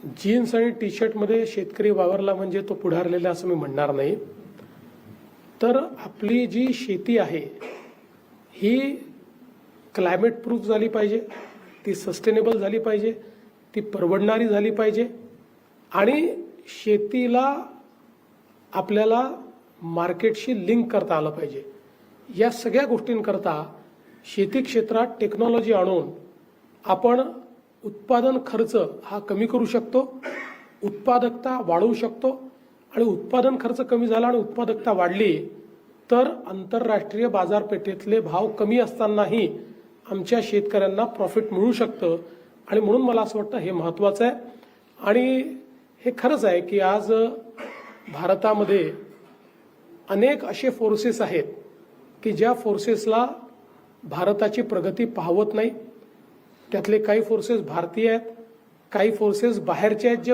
Jeans आणि T शर्टमध्ये शेतकरी वावरला म्हणजे तो पुढारलेला असं मी म्हणणार नाही. तर आपली जी शेती आहे ही क्लायमेट प्रूफ झाली पाहिजे, ती सस्टेनेबल झाली पाहिजे, ती परवडणारी झाली पाहिजे आणि शेतीला आपल्याला मार्केटशी लिंक करता आलं पाहिजे. या सगळ्या गोष्टींकरता शेती क्षेत्रात टेक्नॉलॉजी आणून आपण उत्पादन खर्च हा कमी करू शकतो, उत्पादकता वाढवू शकतो आणि उत्पादन खर्च कमी झाला आणि उत्पादकता वाढली तर आंतरराष्ट्रीय बाजारपेठेतले भाव कमी असतानाही आमच्या शेतकऱ्यांना प्रॉफिट मिळू शकतं. आणि म्हणून मला असं वाटतं हे महत्त्वाचं आहे. आणि हे खरंच आहे की आज भारतामध्ये अनेक असे फोर्सेस आहेत की ज्या फोर्सेसला भारताची प्रगती पाहवत नाही. त्यातले काही फोर्सेस भारतीय आहेत, काही फोर्सेस बाहेरचे आहेत जे